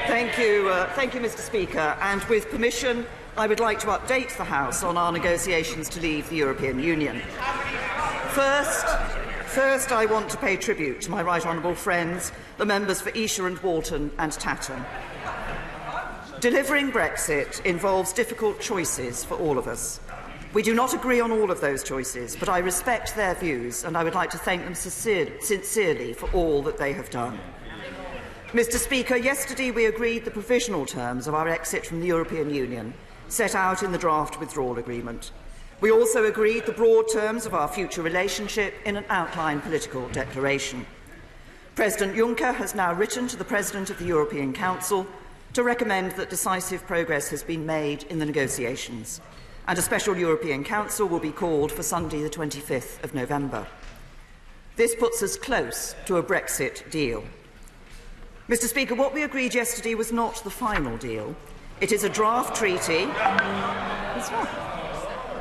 Thank you, Mr. Speaker. And with permission, I would like to update the House on our negotiations to leave the European Union. First, I want to pay tribute to my right honourable friends, the members for Esher and Walton and Tatton. Delivering Brexit involves difficult choices for all of us. We do not agree on all of those choices, but I respect their views and I would like to thank them sincerely for all that they have done. Mr. Speaker, yesterday we agreed the provisional terms of our exit from the European Union, set out in the draft withdrawal agreement. We also agreed the broad terms of our future relationship in an outline political declaration. President Juncker has now written to the President of the European Council to recommend that decisive progress has been made in the negotiations, and a special European Council will be called for Sunday the 25th of November. This puts us close to a Brexit deal. Mr. Speaker, what we agreed yesterday was not the final deal. It is a draft treaty.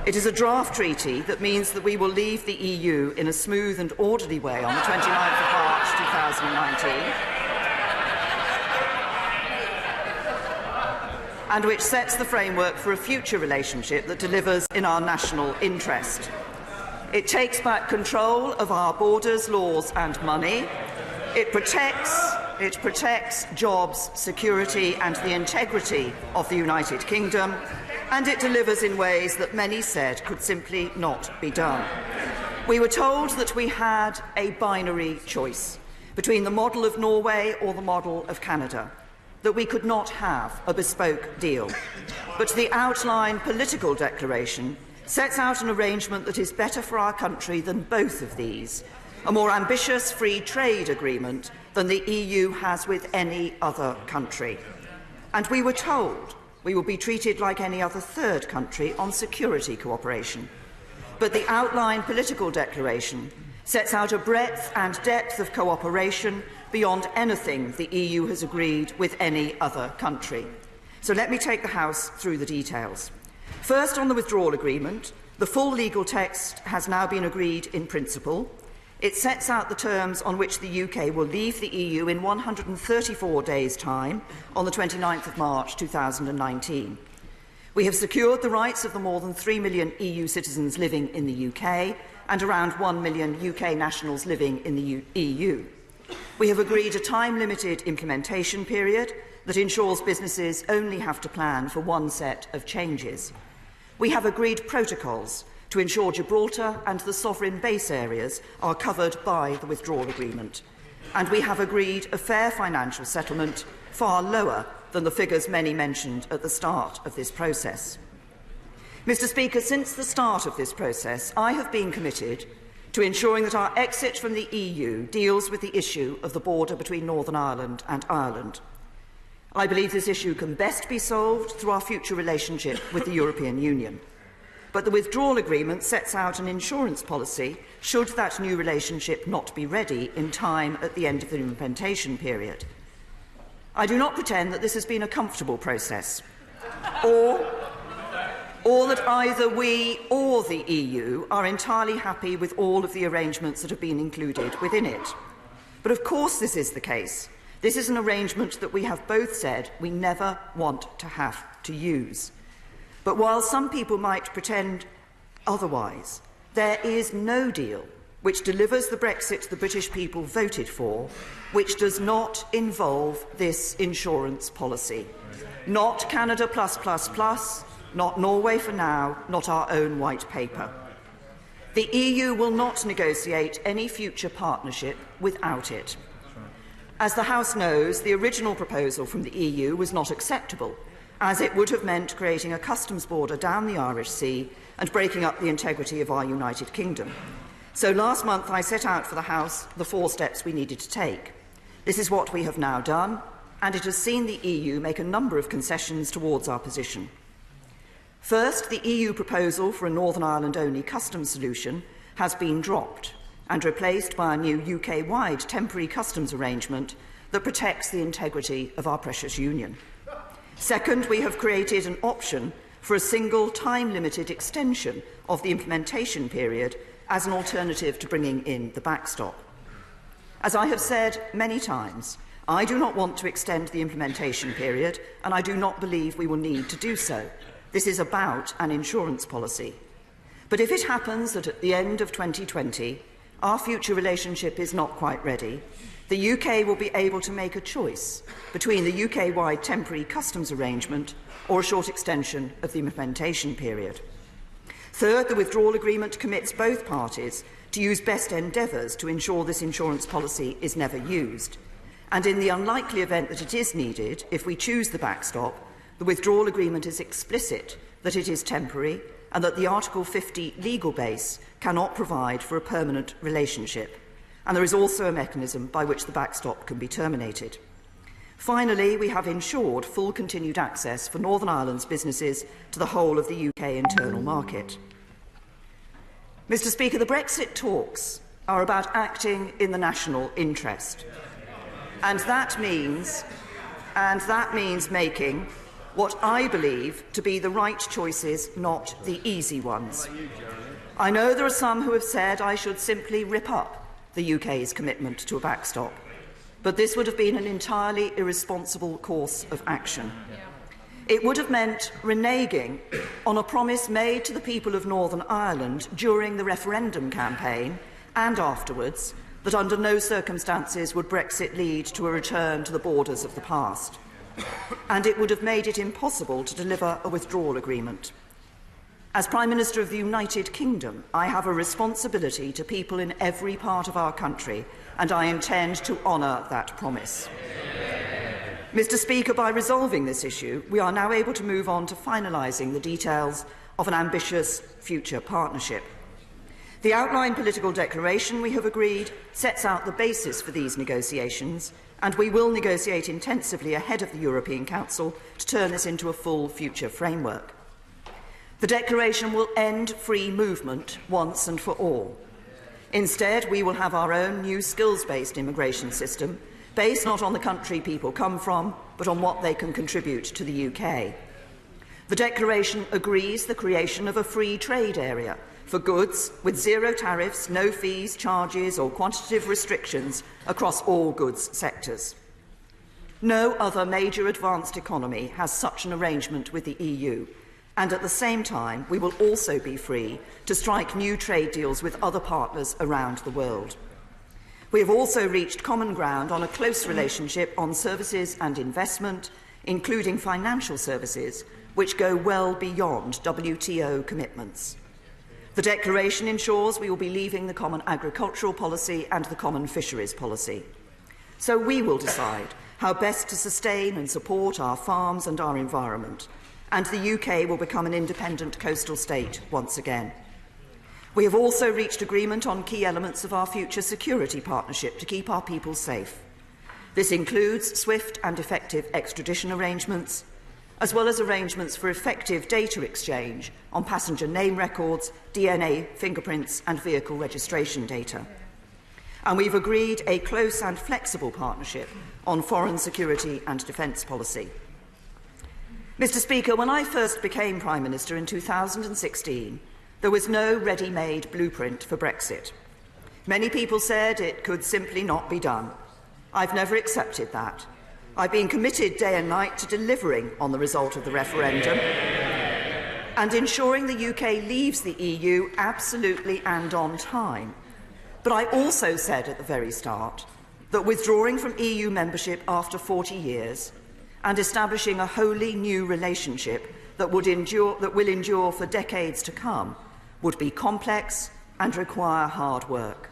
It is a draft treaty that means that we will leave the EU in a smooth and orderly way on the 29th of March 2019, and which sets the framework for a future relationship that delivers in our national interest. It takes back control of our borders, laws and money. It protects jobs, security and the integrity of the United Kingdom, and it delivers in ways that many said could simply not be done. We were told that we had a binary choice between the model of Norway or the model of Canada, that we could not have a bespoke deal. But the outline political declaration sets out an arrangement that is better for our country than both of these, a more ambitious free trade agreement than the EU has with any other country. And we were told we will be treated like any other third country on security cooperation. But the outline political declaration sets out a breadth and depth of cooperation beyond anything the EU has agreed with any other country. So let me take the House through the details. First, on the withdrawal agreement, the full legal text has now been agreed in principle. It sets out the terms on which the UK will leave the EU in 134 days' time on the 29th of March 2019. We have secured the rights of the more than 3 million EU citizens living in the UK and around 1 million UK nationals living in the EU. We have agreed a time-limited implementation period that ensures businesses only have to plan for one set of changes. We have agreed protocols to ensure Gibraltar and the sovereign base areas are covered by the withdrawal agreement. And we have agreed a fair financial settlement far lower than the figures many mentioned at the start of this process. Mr. Speaker, since the start of this process, I have been committed to ensuring that our exit from the EU deals with the issue of the border between Northern Ireland and Ireland. I believe this issue can best be solved through our future relationship with the European Union. But the withdrawal agreement sets out an insurance policy should that new relationship not be ready in time at the end of the implementation period. I do not pretend that this has been a comfortable process, or that either we or the EU are entirely happy with all of the arrangements that have been included within it. But of course this is the case. This is an arrangement that we have both said we never want to have to use. But while some people might pretend otherwise, there is no deal which delivers the Brexit the British people voted for, which does not involve this insurance policy. Not Canada plus plus plus, not Norway for now, not our own white paper. The EU will not negotiate any future partnership without it. As the House knows, the original proposal from the EU was not acceptable, as it would have meant creating a customs border down the Irish Sea and breaking up the integrity of our United Kingdom. So last month I set out for the House the 4 steps we needed to take. This is what we have now done, and it has seen the EU make a number of concessions towards our position. First, the EU proposal for a Northern Ireland-only customs solution has been dropped and replaced by a new UK-wide temporary customs arrangement that protects the integrity of our precious union. Second, we have created an option for a single time-limited extension of the implementation period as an alternative to bringing in the backstop. As I have said many times, I do not want to extend the implementation period, and I do not believe we will need to do so. This is about an insurance policy. But if it happens that at the end of 2020, our future relationship is not quite ready, the UK will be able to make a choice between the UK-wide temporary customs arrangement or a short extension of the implementation period. Third, the withdrawal agreement commits both parties to use best endeavours to ensure this insurance policy is never used. And in the unlikely event that it is needed, if we choose the backstop, the withdrawal agreement is explicit that it is temporary and that the Article 50 legal base cannot provide for a permanent relationship. And there is also a mechanism by which the backstop can be terminated. Finally, we have ensured full continued access for Northern Ireland's businesses to the whole of the UK internal market. Mr. Speaker, the Brexit talks are about acting in the national interest. And that means making what I believe to be the right choices, not the easy ones. I know there are some who have said I should simply rip up the UK's commitment to a backstop, but this would have been an entirely irresponsible course of action. It would have meant reneging on a promise made to the people of Northern Ireland during the referendum campaign and afterwards that under no circumstances would Brexit lead to a return to the borders of the past. And it would have made it impossible to deliver a withdrawal agreement. As Prime Minister of the United Kingdom, I have a responsibility to people in every part of our country, and I intend to honour that promise. Mr. Speaker, by resolving this issue, we are now able to move on to finalising the details of an ambitious future partnership. The outline political declaration we have agreed sets out the basis for these negotiations, and we will negotiate intensively ahead of the European Council to turn this into a full future framework. The declaration will end free movement once and for all. Instead, we will have our own new skills-based immigration system, based not on the country people come from, but on what they can contribute to the UK. The declaration agrees the creation of a free trade area for goods with zero tariffs, no fees, charges or quantitative restrictions across all goods sectors. No other major advanced economy has such an arrangement with the EU, and at the same time we will also be free to strike new trade deals with other partners around the world. We have also reached common ground on a close relationship on services and investment, including financial services, which go well beyond WTO commitments. The declaration ensures we will be leaving the common agricultural policy and the common fisheries policy. So we will decide how best to sustain and support our farms and our environment, and the UK will become an independent coastal state once again. We have also reached agreement on key elements of our future security partnership to keep our people safe. This includes swift and effective extradition arrangements, as well as arrangements for effective data exchange on passenger name records, DNA, fingerprints and vehicle registration data. And we've agreed a close and flexible partnership on foreign security and defence policy. Mr. Speaker, when I first became Prime Minister in 2016, there was no ready-made blueprint for Brexit. Many people said it could simply not be done. I've never accepted that. I've been committed day and night to delivering on the result of the referendum and ensuring the UK leaves the EU absolutely and on time. But I also said at the very start that withdrawing from EU membership after 40 years and establishing a wholly new relationship that will endure for decades to come would be complex and require hard work.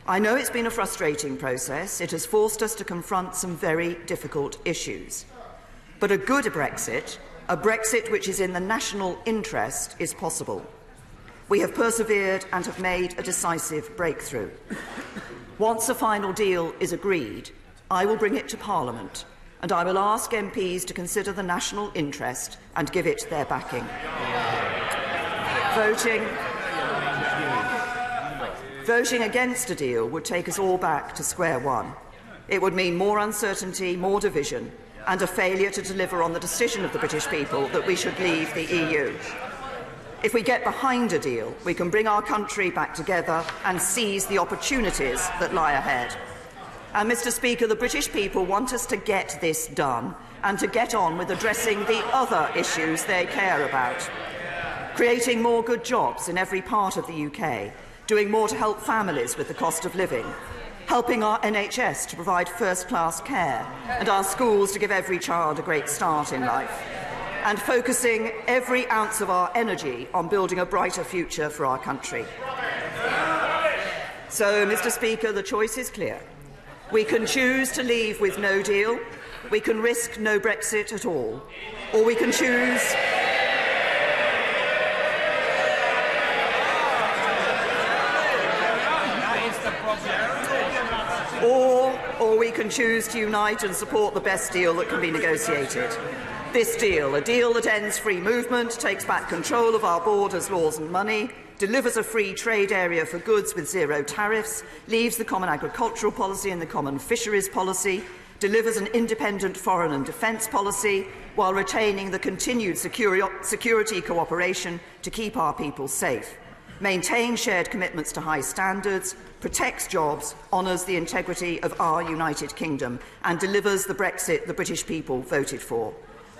I know it's been a frustrating process. It has forced us to confront some very difficult issues. But a good Brexit, a Brexit which is in the national interest, is possible. We have persevered and have made a decisive breakthrough. Once a final deal is agreed, I will bring it to Parliament, and I will ask MPs to consider the national interest and give it their backing. Voting against a deal would take us all back to square one. It would mean more uncertainty, more division, and a failure to deliver on the decision of the British people that we should leave the EU. If we get behind a deal, we can bring our country back together and seize the opportunities that lie ahead. And, Mr. Speaker, the British people want us to get this done and to get on with addressing the other issues they care about. Creating more good jobs in every part of the UK, doing more to help families with the cost of living, helping our NHS to provide first-class care and our schools to give every child a great start in life, and focusing every ounce of our energy on building a brighter future for our country. So, Mr. Speaker, the choice is clear. We can choose to leave with no deal, we can risk no Brexit at all, or we can choose to unite and support the best deal that can be negotiated. This deal, a deal that ends free movement, takes back control of our borders, laws and money, delivers a free trade area for goods with zero tariffs, leaves the common agricultural policy and the common fisheries policy, delivers an independent foreign and defence policy while retaining the continued security cooperation to keep our people safe, maintains shared commitments to high standards, protects jobs, honours the integrity of our United Kingdom and delivers the Brexit the British people voted for.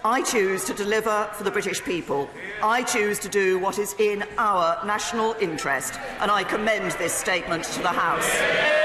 I choose to deliver for the British people. I choose to do what is in our national interest, and I commend this statement to the House.